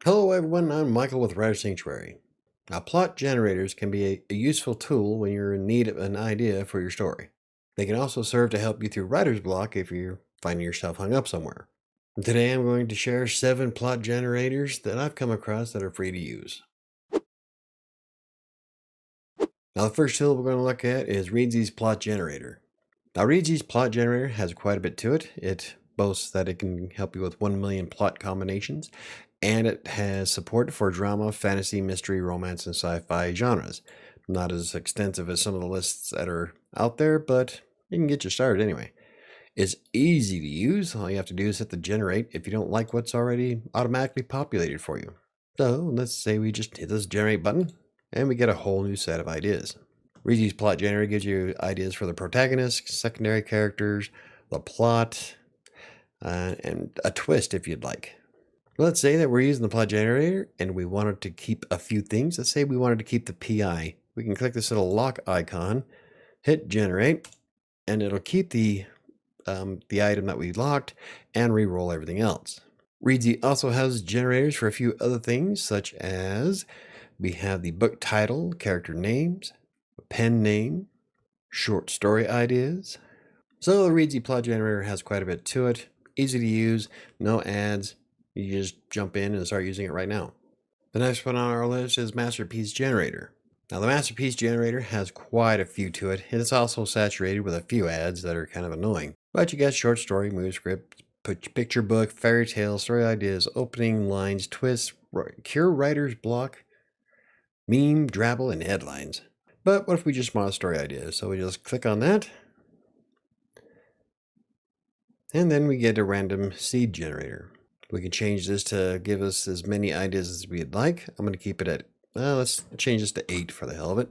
Hello everyone, I'm Michael with WriterSanctuary. Now, plot generators can be a useful tool when you're in need of an idea for your story. They can also serve to help you through writer's block if you're finding yourself hung up somewhere. Today I'm going to share 7 plot generators that I've come across that are free to use. Now, the first tool we're going to look at is Reedsy's plot generator. Now, Reedsy's plot generator has quite a bit to it. It boasts that it can help you with 1 million plot combinations, and it has support for drama, fantasy, mystery, romance, and sci-fi genres. Not as extensive as some of the lists that are out there, but it can get you started anyway. It's easy to use. All you have to do is hit the generate if you don't like what's already automatically populated for you. So let's say we just hit this generate button, and we get a whole new set of ideas. Reedy's plot generator gives you ideas for the protagonists, secondary characters, the plot, and a twist if you'd like. Let's say that we're using the plot generator and we wanted to keep a few things. Let's say we wanted to keep the PI. We can click this little lock icon, hit generate, and it'll keep the item that we locked and re-roll everything else. Reedsy also has generators for a few other things, such as we have the book title, character names, pen name, short story ideas. So the Reedsy plot generator has quite a bit to it. Easy to use, no ads. You just jump in and start using it right now. The next one on our list is Masterpiece Generator. Now, the Masterpiece Generator has quite a few to it. It's also saturated with a few ads that are kind of annoying. But you got short story, movie script, picture book, fairy tale, story ideas, opening lines, twists, cure writer's block, meme, drabble, and headlines. But what if we just want story ideas? So we just click on that. And then we get a random seed generator. We can change this to give us as many ideas as we'd like. I'm going to keep it at, let's change this to 8 for the hell of it.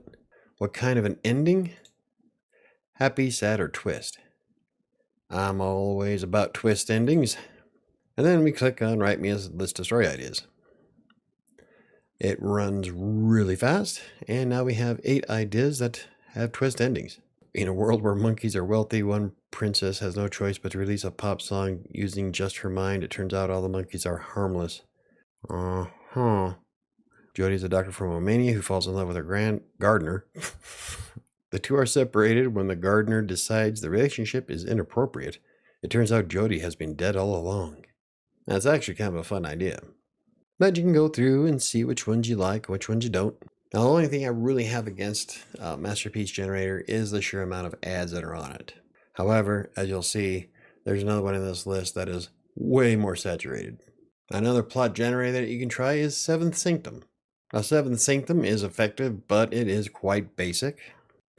What kind of an ending? Happy, sad, or twist? I'm always about twist endings. And then we click on write me a list of story ideas. It runs really fast, and now we have 8 ideas that have twist endings. In a world where monkeys are wealthy, one princess has no choice but to release a pop song using just her mind. It turns out all the monkeys are harmless. Jody's a doctor from Romania who falls in love with her gardener. The two are separated when the gardener decides the relationship is inappropriate. It turns out Jody has been dead all along. That's actually kind of a fun idea. But you can go through and see which ones you like, which ones you don't. Now, the only thing I really have against Masterpiece Generator is the sheer amount of ads that are on it. However, as you'll see, there's another one in this list that is way more saturated. Another plot generator that you can try is Seventh Sanctum. Now, Seventh Sanctum is effective, but it is quite basic.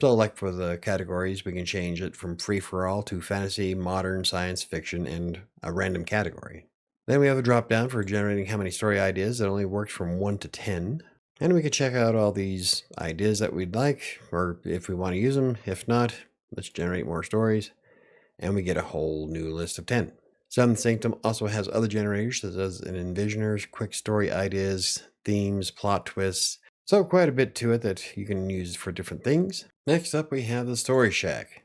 So, like for the categories, we can change it from free-for-all to fantasy, modern, science fiction, and a random category. Then we have a drop-down for generating how many story ideas that only works from 1 to 10. And we can check out all these ideas that we'd like, or if we want to use them. If not, let's generate more stories. And we get a whole new list of 10. Seventh Sanctum also has other generators, such as an envisioners, quick story ideas, themes, plot twists. So quite a bit to it that you can use for different things. Next up, we have the Story Shack.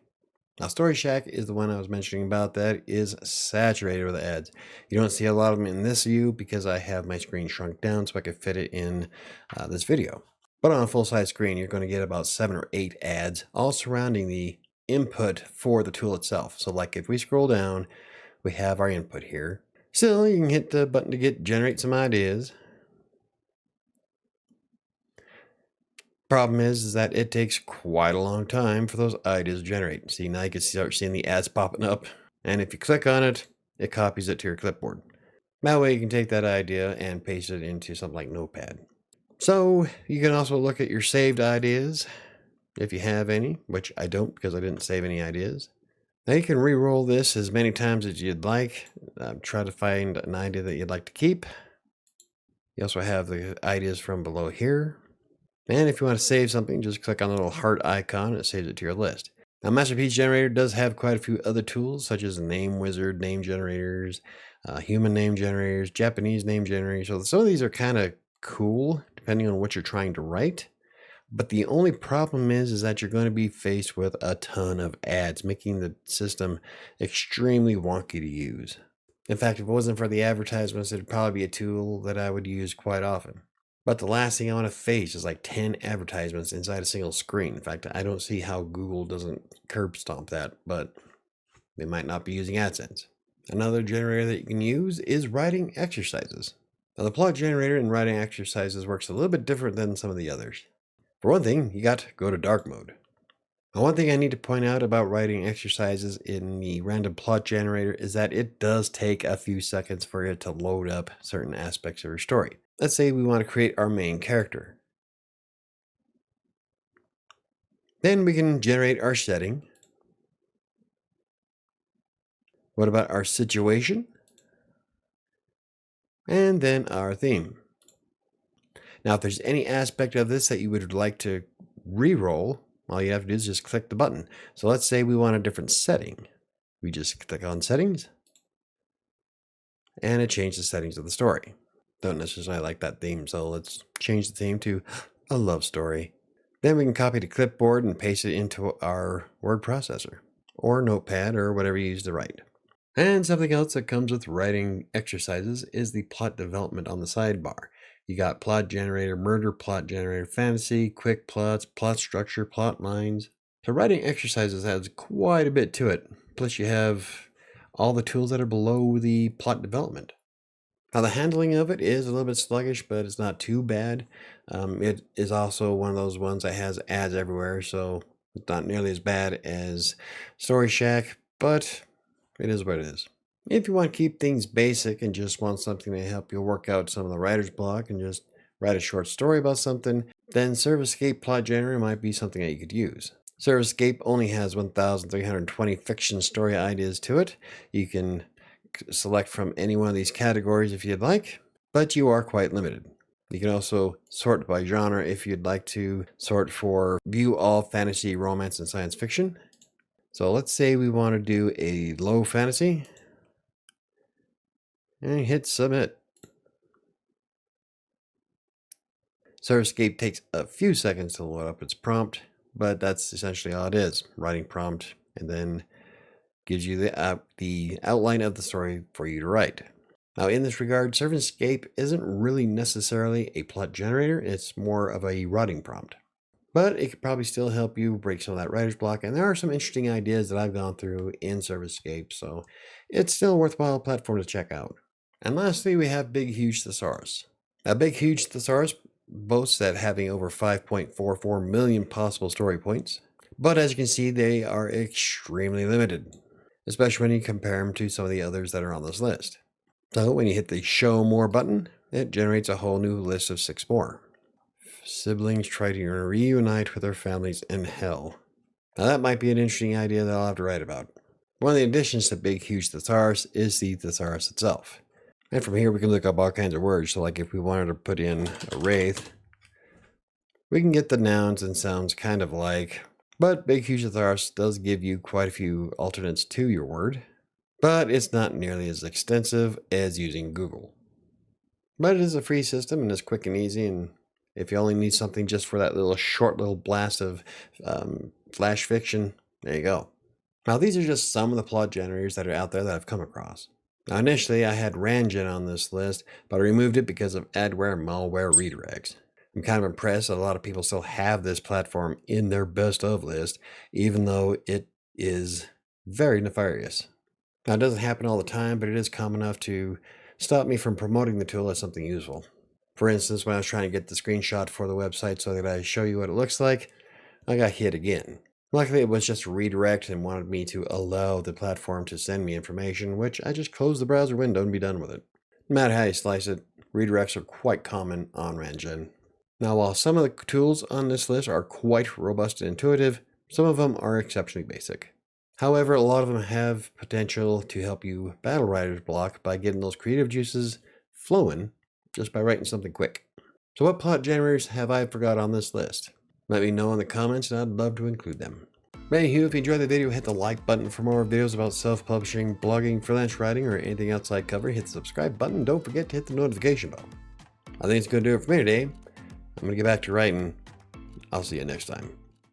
Now, Story Shack is the one I was mentioning about that is saturated with ads. You don't see a lot of them in this view because I have my screen shrunk down so I could fit it in this video. But on a full-size screen, you're going to get about 7 or 8 ads, all surrounding the input for the tool itself. So like if we scroll down, we have our input here. Still, you can hit the button to generate some ideas. Problem is that it takes quite a long time for those ideas to generate. See, now you can start seeing the ads popping up. And if you click on it, it copies it to your clipboard. That way you can take that idea and paste it into something like Notepad. So you can also look at your saved ideas, if you have any, which I don't because I didn't save any ideas. Now you can re-roll this as many times as you'd like. Try to find an idea that you'd like to keep. You also have the ideas from below here. And if you want to save something, just click on the little heart icon and it saves it to your list. Now, Masterpiece Generator does have quite a few other tools, such as Name Wizard, name generators, human name generators, Japanese name generators. So some of these are kind of cool, depending on what you're trying to write. But the only problem is that you're going to be faced with a ton of ads, making the system extremely wonky to use. In fact, if it wasn't for the advertisements, it'd probably be a tool that I would use quite often. But the last thing I want to face is like 10 advertisements inside a single screen. In fact, I don't see how Google doesn't curb stomp that, but they might not be using AdSense. Another generator that you can use is WritingExercises. Now, the plot generator in WritingExercises works a little bit different than some of the others. For one thing, you got to go to dark mode. Now, one thing I need to point out about WritingExercises in the random plot generator is that it does take a few seconds for it to load up certain aspects of your story. Let's say we want to create our main character. Then we can generate our setting. What about our situation? And then our theme. Now, if there's any aspect of this that you would like to re-roll, all you have to do is just click the button. So let's say we want a different setting. We just click on settings and it changes the settings of the story. Don't necessarily like that theme, so let's change the theme to a love story. Then we can copy the clipboard and paste it into our word processor or notepad or whatever you use to write. And something else that comes with WritingExercises is the plot development on the sidebar. You got plot generator, murder, plot generator, fantasy, quick plots, plot structure, plot lines. So WritingExercises has quite a bit to it. Plus you have all the tools that are below the plot development. Now the handling of it is a little bit sluggish, but it's not too bad. It is also one of those ones that has ads everywhere, so it's not nearly as bad as Story Shack, but it is what it is. If you want to keep things basic and just want something to help you work out some of the writer's block and just write a short story about something, then ServiceScape Plot Generator might be something that you could use. ServiceScape only has 1,320 fiction story ideas to it. You can select from any one of these categories if you'd like, but you are quite limited. You can also sort by genre if you'd like to sort for view all fantasy, romance, and science fiction. So let's say we want to do a low fantasy and hit submit. ServiceScape takes a few seconds to load up its prompt, but that's essentially all it is. Writing prompt, and then gives you the outline of the story for you to write. Now in this regard, ServiceScape isn't really necessarily a plot generator, it's more of a writing prompt. But it could probably still help you break some of that writer's block, and there are some interesting ideas that I've gone through in ServiceScape, so it's still a worthwhile platform to check out. And lastly, we have Big Huge Thesaurus. Now Big Huge Thesaurus boasts at having over 5.44 million possible story points, but as you can see, they are extremely limited, especially when you compare them to some of the others that are on this list. So when you hit the Show More button, it generates a whole new list of 6 more. Siblings try to reunite with their families in hell. Now that might be an interesting idea that I'll have to write about. One of the additions to Big Huge Thesaurus is the thesaurus itself. And from here we can look up all kinds of words. So like if we wanted to put in a wraith, we can get the nouns and sounds kind of like. But Big Huge Thesaurus does give you quite a few alternates to your word, but it's not nearly as extensive as using Google. But it is a free system and it's quick and easy, and if you only need something just for that short little blast of flash fiction, there you go. Now these are just some of the plot generators that are out there that I've come across. Now initially I had RanGen on this list, but I removed it because of adware malware redirects. I'm kind of impressed that a lot of people still have this platform in their best of list, even though it is very nefarious. Now it doesn't happen all the time, but it is common enough to stop me from promoting the tool as something useful. For instance, when I was trying to get the screenshot for the website so that I show you what it looks like, I got hit again. Luckily, it was just a redirect and wanted me to allow the platform to send me information, which I just closed the browser window and be done with it. No matter how you slice it, redirects are quite common on RanGen. Now, while some of the tools on this list are quite robust and intuitive, some of them are exceptionally basic. However, a lot of them have potential to help you battle writer's block by getting those creative juices flowing just by writing something quick. So what plot generators have I forgot on this list? Let me know in the comments and I'd love to include them. Anywho, if you enjoyed the video, hit the like button. For more videos about self-publishing, blogging, freelance writing, or anything else I cover, hit the subscribe button. Don't forget to hit the notification bell. I think it's going to do it for me today. I'm going to get back to writing. I'll see you next time.